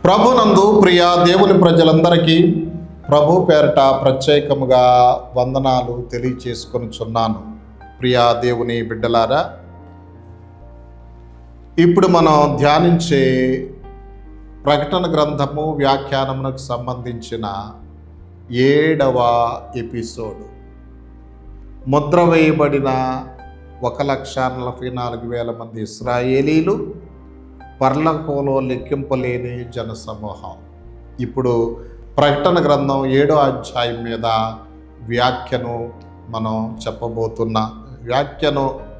ప్రభునందు ప్రియ దేవుని ప్రజలందరికీ ప్రభు పేరట ప్రత్యేకముగా వందనాలు తెలియచేసుకొనుచున్నాను. ప్రియ దేవుని బిడ్డలారా, ఇప్పుడు మనం ధ్యానించే ప్రకటన గ్రంథము వ్యాఖ్యానమునకు సంబంధించిన 7వ ఎపిసోడ్. ముద్ర వేయబడిన 1,44,000 మంది ఇశ్రాయేలీలు, పరలోకంలో లెక్కింపలేని జనసమూహం. ఇప్పుడు ప్రకటన గ్రంథం 7వ అధ్యాయం మీద మనం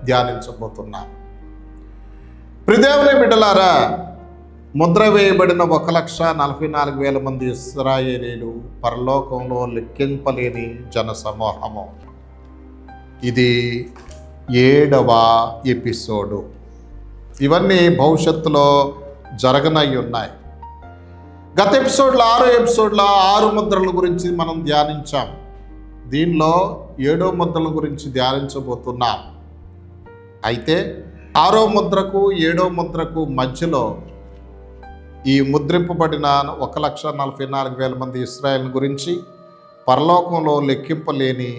ధ్యానించబోతున్నాం. ప్రియదేవుని బిడ్డలారా, ముద్ర వేయబడిన 1,44,000 మంది ఇశ్రాయేలీలు, పరలోకంలో లెక్కింపలేని జనసమూహము. ఇది 7వ ఎపిసోడు. ఇవన్నీ భవిష్యత్తులో జరగనై ఉన్నాయి. గత ఎపిసోడ్లో 6వ ఎపిసోడ్లో 6 ముద్రల గురించి మనం ధ్యానించాం. దీనిలో 7వ ముద్రల గురించి ధ్యానించబోతున్నాం. అయితే 6వ ముద్రకు 7వ ముద్రకు మధ్యలో ఈ ముద్రింపబడిన 1,44,000 మంది ఇశ్రాయేల్ గురించి, పరలోకంలో లెక్కింపలేని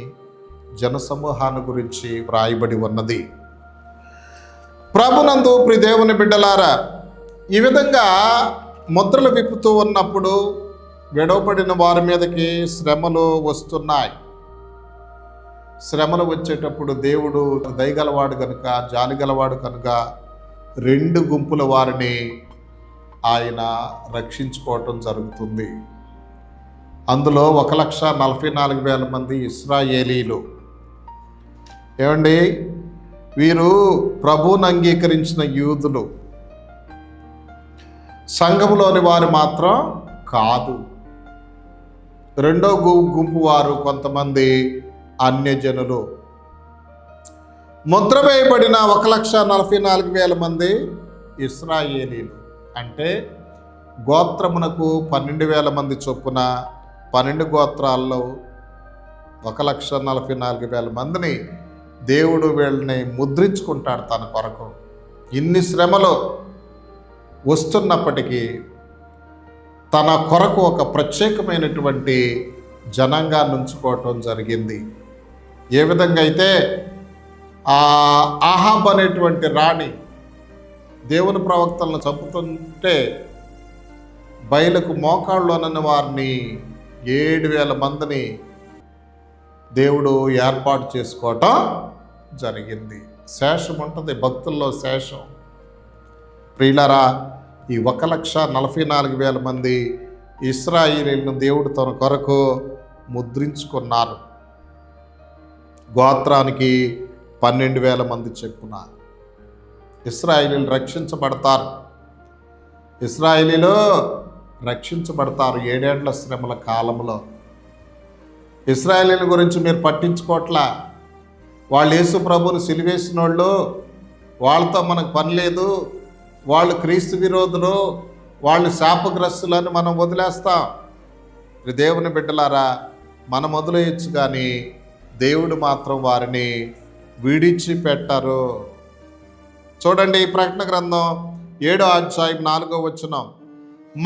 జనసమూహాన్ని గురించి వ్రాయబడి ఉన్నది. ప్రభునందు ప్రియదేవుని బిడ్డలారా, ఈ విధంగా ముద్రలు విప్పుతూ ఉన్నప్పుడు విడవబడిన వారి మీదకి శ్రమలు వస్తున్నాయి. శ్రమలు వచ్చేటప్పుడు దేవుడు దయగలవాడు కనుక, జాలిగలవాడు కనుక 2 గుంపుల వారిని ఆయన రక్షించుకోవటం జరుగుతుంది. అందులో 1,44,000 మంది ఇశ్రాయేలీలు. ఏమండి, వీరు ప్రభువును అంగీకరించిన యూదులు, సంఘములోని వారు మాత్రం కాదు. రెండో గుంపు వారు కొంతమంది అన్యజనులు. ముద్ర వేయబడిన 1,44,000 మంది ఇశ్రాయేలీలు అంటే గోత్రమునకు 12,000 మంది చొప్పున 12 గోత్రాల్లో 1,44,000 మందిని దేవుడు వీళ్ళని ముద్రించుకుంటాడు తన కొరకు. ఇన్ని శ్రమలు వస్తున్నప్పటికీ తన కొరకు ఒక ప్రత్యేకమైనటువంటి జనంగాన్ని ఉంచుకోవటం జరిగింది. ఏ విధంగా అయితే ఆహాబ్ అనేటువంటి రాణి దేవుని ప్రవక్తలను చంపుతుంటే బయలుకు మోకాళ్ళలోనని వారిని 7,000 మందిని దేవుడు ఏర్పాటు చేసుకోవటం జరిగింది. శేషం ఉంటుంది, భక్తుల్లో శేషం. ప్రియులారా, ఈ 1,44,000 మంది ఇశ్రాయేలీలను దేవుడు తన కొరకు ముద్రించుకున్నారు. గోత్రానికి 12,000 మంది చెప్పున ఇశ్రాయేలీలు రక్షించబడతారు. ఇశ్రాయేలీలు రక్షించబడతారు 7 ఏళ్ల శ్రమల కాలంలో. ఇశ్రాయేలీల గురించి మీరు పట్టించుకోవట్లా. వాళ్ళు యేసు ప్రభువుని సిలువేసిన వాళ్ళు, వాళ్ళతో మనకు పని లేదు, వాళ్ళు క్రీస్తు విరోధులు, వాళ్ళు శాపగ్రస్తులని మనం వదిలేస్తాం. దేవుని బిడ్డలారా, మనం వదిలేయచ్చు, కానీ దేవుడు మాత్రం వారిని విడిచిపెట్టరు. చూడండి, ఈ ప్రకటన గ్రంథం 7వ అధ్యాయం 4వ వచనం.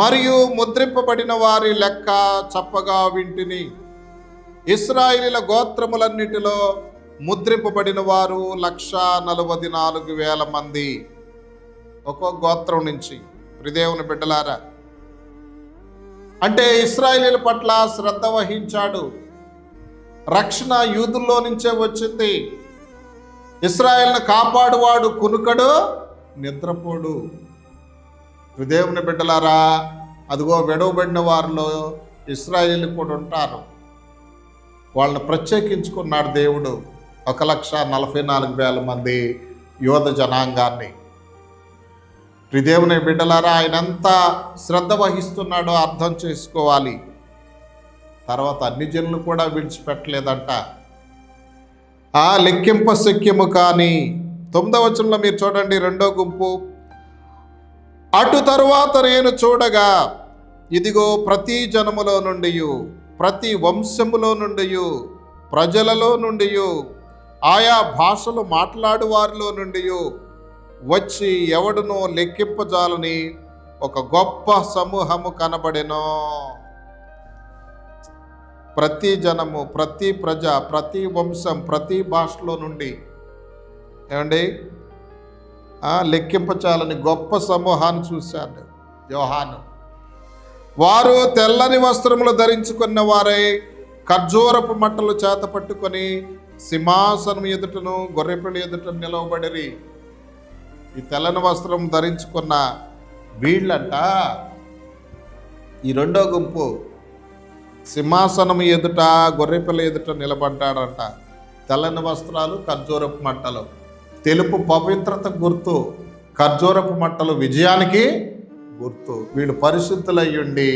మరియు ముద్రింపబడిన వారి లెక్క చెప్పగా వింటిని. ఇశ్రాయేలీల గోత్రములన్నిటిలో ముద్రింపబడిన వారు 1,44,000 మంది. ఒక్కొక్క గోత్రం నుంచి. ప్రియదేవుని బిడ్డలారా, అంటే ఇశ్రాయేలీల పట్ల శ్రద్ధ వహించాడు. రక్షణ యూదుల్లో నుంచే వచ్చింది. ఇశ్రాయేలును కాపాడువాడు కునుకడు, నిద్రపోడు. ప్రియదేవుని బిడ్డలారా, అదిగో విడవబడిన వారిలో ఇశ్రాయేలీలు కూడా ఉంటారు. వాళ్ళని ప్రత్యేకించుకున్నాడు దేవుడు, 1,44,000 మంది యోధ జనాంగాన్ని. ప్రియదేవుని బిడ్డలారా, ఆయన ఎంత శ్రద్ధ వహిస్తున్నాడో అర్థం చేసుకోవాలి. తర్వాత అన్ని జనులు కూడా విడిచిపెట్టలేదంట. లెక్కింప శక్యము కానీ. 9వ వచనంలో మీరు చూడండి, 2వ గుంపు. అటు తరువాత నేను చూడగా, ఇదిగో ప్రతి జనములో నుండి, ప్రతి వంశములో నుండి, ప్రజలలో నుండి, ఆయా భాషలు మాట్లాడు వారిలో నుండి వచ్చి ఎవడునో లెక్కింపజాలని ఒక గొప్ప సమూహము కనబడెను. ప్రతి జనము, ప్రతి ప్రజ, ప్రతి వంశం, ప్రతి భాషలో నుండి ఏమండి లెక్కింపచాలని గొప్ప సమూహాన్ని చూశాడు యోహాను. వారు తెల్లని వస్త్రములు ధరించుకున్న వారై ఖర్జూరపు మట్టలు చేత పట్టుకొని సింహాసనం ఎదుటను గొర్రెపిల్ల ఎదుట నిలవబడిరి. ఈ తెల్లని వస్త్రం ధరించుకున్న వీళ్ళంట, ఈ రెండో గుంపు సింహాసనం ఎదుట గొర్రెపిల్ల ఎదుట నిలబడ్డాడంట. తెల్లని వస్త్రాలు, ఖర్జూరపు మట్టలు. తెలుపు పవిత్రత గుర్తు, ఖర్జూరపు మట్టలు విజయానికి గుర్తు. వీళ్ళు పరిశుద్ధులయ్యుండి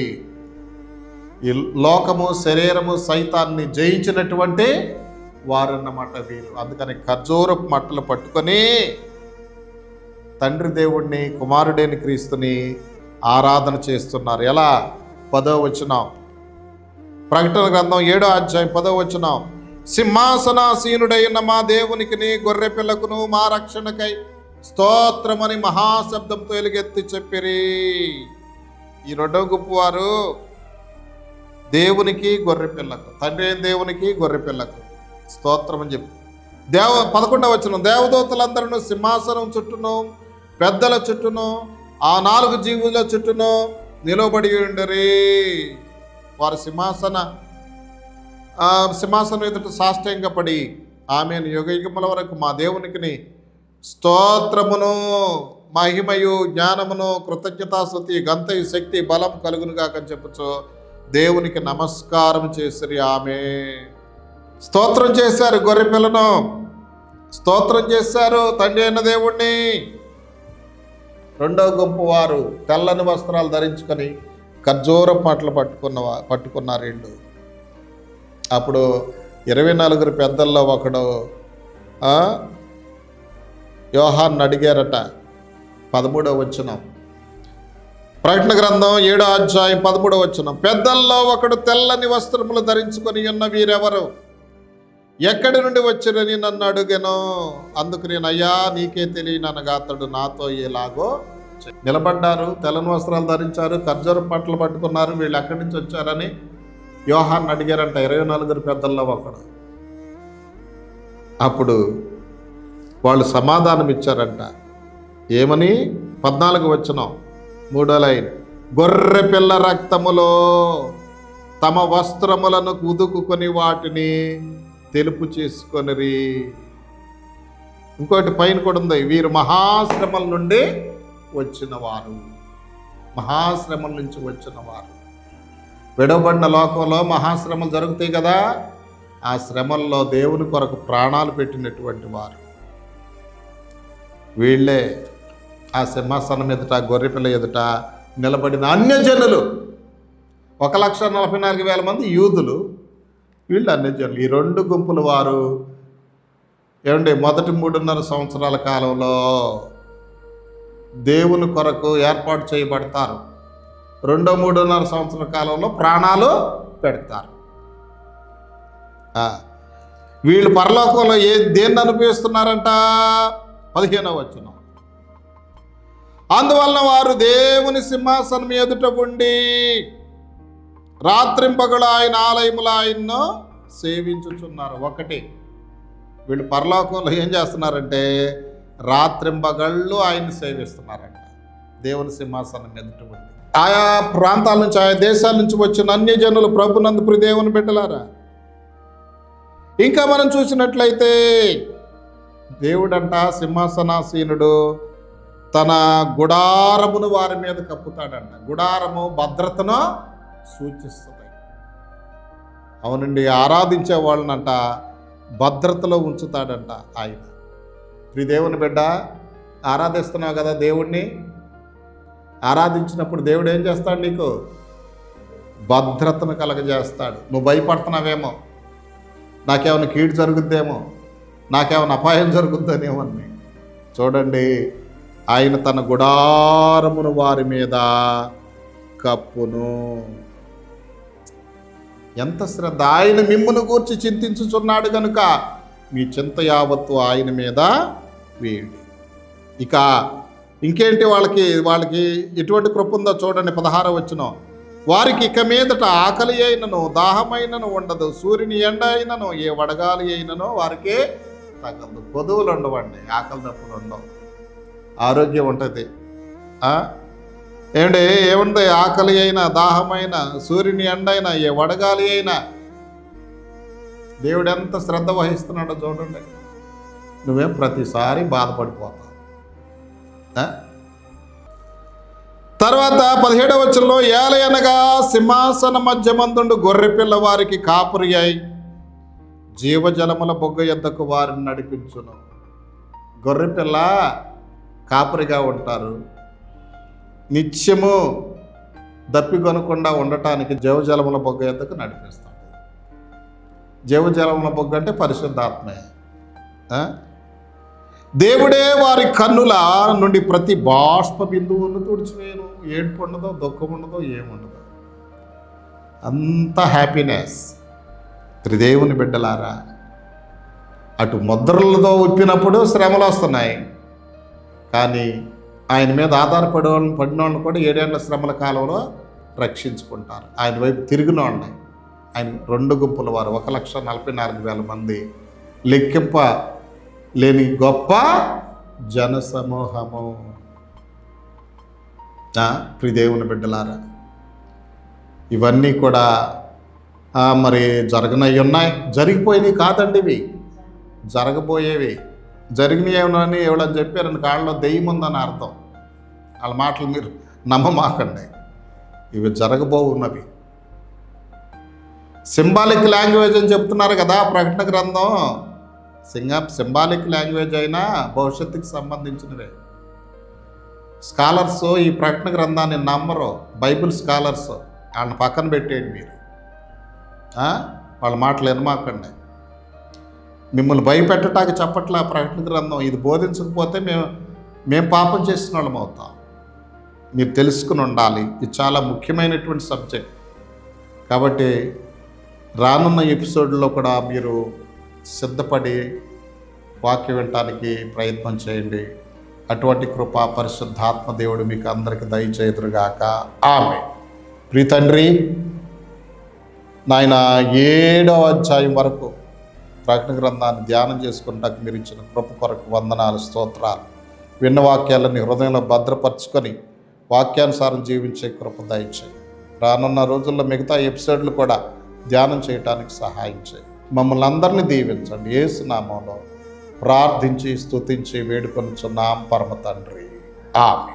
ఈ లోకము, శరీరము, సైతాన్ని జయించినటువంటి వారన్నమాట వీళ్ళు. అందుకని ఖర్జూరపు మట్టలు పట్టుకొని తండ్రి దేవుణ్ణి, కుమారుడైన క్రీస్తుని ఆరాధన చేస్తున్నారు. ఎలా? 10వ వచనం, ప్రకటన గ్రంథం 7వ అధ్యాయం 10వ వచనం. సింహాసనాసీనుడైన మా దేవునికిని గొర్రెపిల్లకును మా రక్షణకై స్తోత్రమని మహాశబ్దంతో ఎలుగెత్తి చెప్పిరి. ఈ రెండవ గుంపు వారు దేవునికి, గొర్రెపిల్లకు, తండ్రి అయిన దేవునికి, గొర్రెపిల్లకు స్తోత్రం అని చెప్పి 11వ వచనం. దేవదూతలందరూ సింహాసనం చుట్టూను, పెద్దల చుట్టూను, ఆ 4 జీవుల చుట్టూను నిలబడి ఉండరి. వారు సింహాసనం ఎదుట సాష్టాంగపడి ఆమెను యుగయుగముల వరకు మా దేవునికి స్తోత్రమును, మహిమయు, జ్ఞానమును, కృతజ్ఞతాస్తుతి, గంతయు, శక్తి, బలం కలుగునుగాక అని చెప్పచ్చు దేవునికి నమస్కారం చేసిరి. ఆమె స్తోత్రం చేశారు గొర్రెపిల్లను, స్తోత్రం చేశారు తండ్రి అయిన దేవుణ్ణి. రెండవ గుంపు వారు తెల్లని వస్త్రాలు ధరించుకొని ఖర్జూరపు మట్టలు పట్టుకున్నారు వీళ్ళు. అప్పుడు 24 పెద్దల్లో ఒకడు యోహాన్ని అడిగారట. 13వ వచనం, ప్రకటన గ్రంథం 7వ అధ్యాయం 13వ వచనం. పెద్దల్లో ఒకడు తెల్లని వస్త్రములు ధరించుకొని ఉన్న వీరెవరు, ఎక్కడి నుండి వచ్చిరని నన్ను అడుగెను. అందుకు నేను, అయ్యా నీకే తెలియననగా అతడు నాతో ఎలాగో నిలబడ్డారు. తెల్లని వస్త్రాలు ధరించారు, ఖర్జూరపు మట్టలు పట్టుకున్నారు. వీళ్ళు ఎక్కడి నుంచి వచ్చారని యోహాన్ని అడిగారంట 24 పెద్దల్లో ఒకడు. అప్పుడు వాళ్ళు సమాధానం ఇచ్చారంట. ఏమని? 14వ వచనం 3వ లైన్. గొర్రెపిల్ల రక్తములో తమ వస్త్రములను ఉదుకుకొని వాటిని తెలుపు చేసుకొనిరి. ఇంకోటి పైన కూడా ఉంది, వీరు మహాశ్రమల నుండి వచ్చిన వారు. మహాశ్రమల నుంచి వచ్చిన వారు. విడవబడిన లోకంలో మహాశ్రమలు జరుగుతాయి కదా, ఆ శ్రమల్లో దేవుని కొరకు ప్రాణాలు పెట్టినటువంటి వారు వీళ్ళే. ఆ సింహాసనం ఎదుట, గొర్రెపిల్ల ఎదుట నిలబడిన అన్యజనులు 1,44,000 మంది యూదులు, వీళ్ళు అన్యజనులు. ఈ 2 గుంపుల వారు ఏమండి మొదటి 3.5 సంవత్సరాల కాలంలో దేవుని కొరకు ఏర్పాటు చేయబడతారు. రెండో 3.5 సంవత్సరాల కాలంలో ప్రాణాలు పెడతారు. వీళ్ళు పరలోకంలో దేన్ని అనుభవిస్తున్నారంట? 15వ వచనం. అందువలన వారు దేవుని సింహాసనం ఎదుట ఉండి రాత్రింపగలు ఆయన ఆలయములో ఆయన్ను సేవించుచున్నారు. ఒకటి, వీళ్ళు పరలోకంలో ఏం చేస్తున్నారంటే రాత్రింపగళ్ళు ఆయన్ని సేవిస్తున్నారంట. దేవుని సింహాసనం ఎదుట ఉండి ఆయా ప్రాంతాల నుంచి, ఆయా దేశాల నుంచి వచ్చిన అన్యజనులు ప్రభునందు ప్రియ దేవుని బిడ్డలారా. ఇంకా మనం చూసినట్లయితే దేవుడంట సింహాసనాసీనుడు తన గుడారమును వారి మీద కప్పుతాడంట. గుడారము భద్రతను సూచిస్తుంది. అవునండి, ఆరాధించే వాళ్ళనంట భద్రతలో ఉంచుతాడంట ఆయన. ప్రియ దేవుని బిడ్డ, ఆరాధిస్తున్నావు కదా దేవుణ్ణి. ఆరాధించినప్పుడు దేవుడు ఏం చేస్తాడు? నీకు భద్రతను కలగజేస్తాడు. నువ్వు భయపడుతున్నావేమో, నాకేమైనా కీడు జరుగుద్దేమో, నాకేమైనా అపాయం జరుగుద్దేమో అని. చూడండి, ఆయన తన గుడారమును వారి మీద కప్పును. ఎంత శ్రద్ధ! ఆయన మిమ్మును గూర్చి చింతించుచున్నాడు గనుక మీ చింత యావత్తు ఆయన మీద వేయండి. ఇక ఇంకేంటి వాళ్ళకి ఎటువంటి కృప ఉందో చూడండి. 16వ వచనం, వారికి ఇక మీదట ఆకలి అయినను దాహమైనను ఉండదు, సూర్యుని ఎండ అయినను ఏ వడగాలి అయినను వారికి తగ్గదు. కొదువులు ఉండవండి, ఆకలి దప్పులు ఉండవు, ఆరోగ్యం ఉంటుంది. ఏముంది? ఆకలి అయినా దాహమైన సూర్యుని ఎండ అయినా ఏ వడగాలి అయినా దేవుడు ఎంత శ్రద్ధ వహిస్తున్నాడో చూడండి. నువ్వేం ప్రతిసారి బాధపడిపోతావు. తర్వాత 17వ వచనంలో, ఏలయనగా సింహాసన మధ్యమందుండు గొర్రెపిల్ల వారికి కాపురి అయి జీవజలముల బొగ్గ యొద్దకు వారిని నడిపించును. గొర్రెపిల్ల కాపురిగా ఉంటారు. నిత్యము దప్పికొనకుండా ఉండటానికి జీవజలముల బొగ్గ యొద్దకు నడిపిస్తాడు. జీవజలముల బొగ్గ అంటే పరిశుద్ధాత్మే. దేవుడే వారి కన్నుల నుండి ప్రతి బాష్ప బిందువును తుడిచివేయను. ఏడుపు ఉండదో, దుఃఖం ఉండదో, ఏముండదు. అంత హ్యాపీనెస్. త్రిదేవుని బిడ్డలారా, అటు ముద్రలతో ఉప్పినప్పుడు శ్రమలు వస్తున్నాయి, కానీ ఆయన మీద పడిన వాళ్ళని కూడా 7 ఏళ్ల శ్రమల కాలంలో రక్షించుకుంటారు. ఆయన వైపు తిరిగిన వాళ్ళని. ఆయన 2 గుంపుల వారు, 1,44,000 మంది, లెక్కింప లేని గొప్ప జనసమూహము. ప్రియదేవుని బిడ్డలారా, ఇవన్నీ కూడా మరి జరగనవి ఉన్నాయి. జరిగిపోయినవి కాదండి, ఇవి జరగబోయేవి. జరిగినవి ఏమని ఎవడని చెప్పారని కాళ్ళలో దెయ్యం ఉందని అర్థం. వాళ్ళ మాటలు మీరు నమ్మమాకండి. ఇవి జరగబోవున్నవి. సింబాలిక్ లాంగ్వేజ్ అని చెప్తున్నారు కదా ప్రకటన గ్రంథం. సింబాలిక్ లాంగ్వేజ్ అయినా భవిష్యత్తుకి సంబంధించినవే. స్కాలర్స్ ఈ ప్రకటన గ్రంథాన్ని నమ్మరు. బైబిల్ స్కాలర్స్ వాళ్ళని పక్కన పెట్టేయండి మీరు. వాళ్ళ మాటలు వినమాకండి. మిమ్మల్ని భయపెట్టడానికి చెప్పట్లే ప్రకటన గ్రంథం. ఇది బోధించకపోతే మేము పాపం చేసిన వాళ్ళం అవుతాం. మీరు తెలుసుకుని ఉండాలి. ఇది చాలా ముఖ్యమైనటువంటి సబ్జెక్ట్. కాబట్టి రానున్న ఎపిసోడ్లో కూడా మీరు సిద్ధపడి వాక్యం వినటానికి ప్రయత్నం చేయండి. అటువంటి కృప పరిశుద్ధాత్మ దేవుడు మీకు అందరికీ దయచేయుదురుగాక. ఆమేన్. ప్రియ తండ్రి, నాయన 7వ అధ్యాయం వరకు ప్రకటన గ్రంథాన్ని ధ్యానం చేసుకుంటాక మీరు ఇచ్చిన కృప కొరకు వందనాలు, స్తోత్రాలు. విన్న వాక్యాలని హృదయంలో భద్రపరుచుకొని వాక్యానుసారం జీవించే కృప దయచేయి. రానున్న రోజుల్లో మిగతా ఎపిసోడ్లు కూడా ధ్యానం చేయడానికి సహాయం చేయి. మమ్మల్ని అందరినీ దీవించండి. యేసు నామములో ప్రార్థించి స్తుతించి వేడుకొనుచున్నాం పరమ తండ్రి. ఆమేన్.